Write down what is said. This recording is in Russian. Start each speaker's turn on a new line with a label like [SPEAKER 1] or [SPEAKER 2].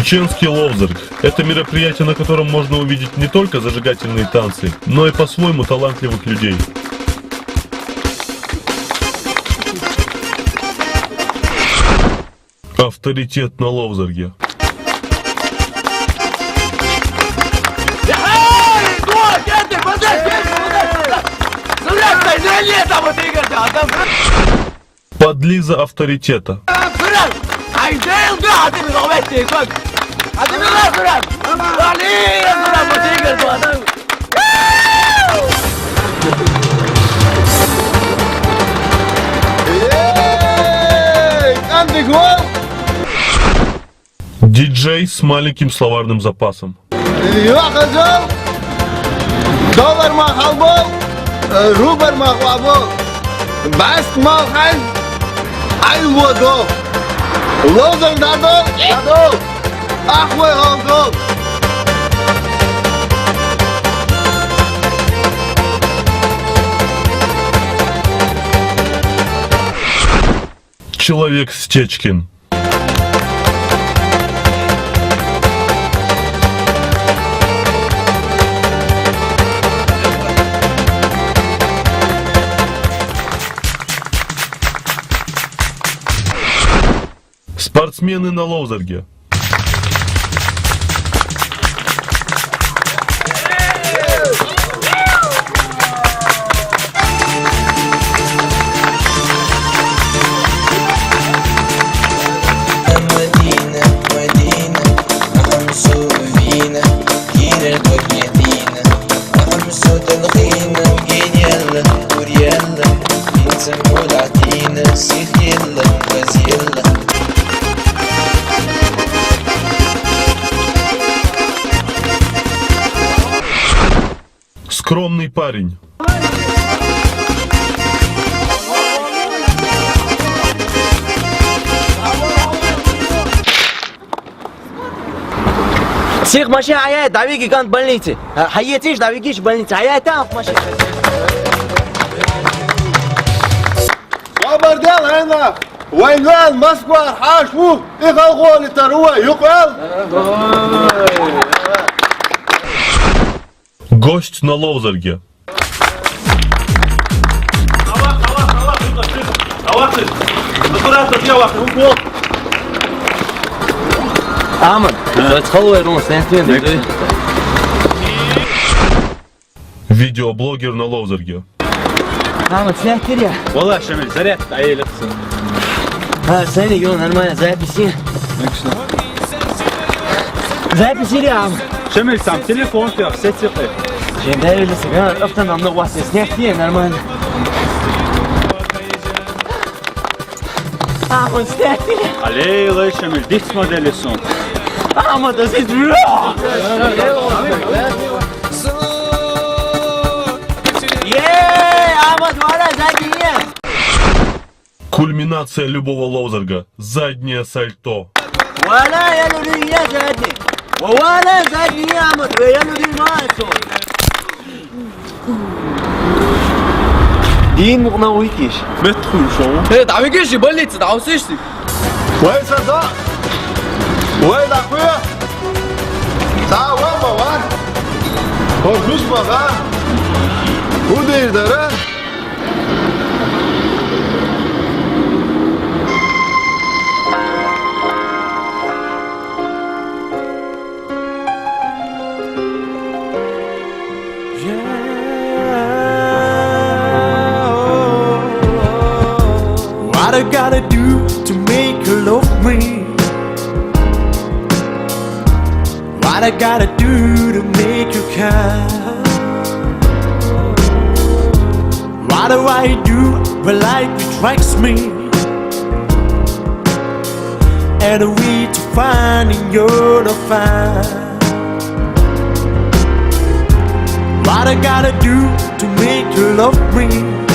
[SPEAKER 1] Чеченский Ловзарг – это мероприятие, на котором можно увидеть не только зажигательные танцы, но и по-своему талантливых людей. Авторитет на Ловзарге. Подлиза авторитета. Диджей с маленьким словарным запасом. Человек Стечкин. Спортсмены на Ловзарге. Скромный парень.
[SPEAKER 2] Всех машин аяет, дави гигант больницы. Хаетишь, дави гиш больницы. Аяет там машин.
[SPEAKER 3] Кабардал, Хена! Вайнган, Москва, Хашму, и Халголи, Таруа, Юкал!
[SPEAKER 1] Гость на Ловзарге.
[SPEAKER 2] Аман, это рус,
[SPEAKER 1] Видеоблогер на Ловзарге.
[SPEAKER 2] Аман, сняттеря.
[SPEAKER 4] والله شمل زرعت عيلة
[SPEAKER 2] Сани, Юн, нормально, записи. Записи, Аман.
[SPEAKER 4] شمل سام تليفون في أخسيتي
[SPEAKER 2] Чем доверили себя, автор нам на вас сняттеря, нормально. Аман, сняттеря.
[SPEAKER 4] عليه الله شمل ديكس موديل سون
[SPEAKER 2] Аман, das ist bro. Аман, вора, задняя.
[SPEAKER 1] Кульминация любого Ловзарга. Заднее сальто.
[SPEAKER 2] ولا يلو يا زادني ولا زادني يا عمد ويلو دي ما يصور دين مغنويكيش
[SPEAKER 4] بدخل شو
[SPEAKER 2] ايه تعميكيش يبليت تعوسيشتي
[SPEAKER 3] وين صدق؟ وين أخويا؟ تعال وين بوان؟ هو فلوس بغان؟ هو دير داران؟
[SPEAKER 5] What I gotta do to make you love me? What I gotta do to make you care? What do I do when life attracts me? And a way to finding you're the fine. What I gotta do to make you love me?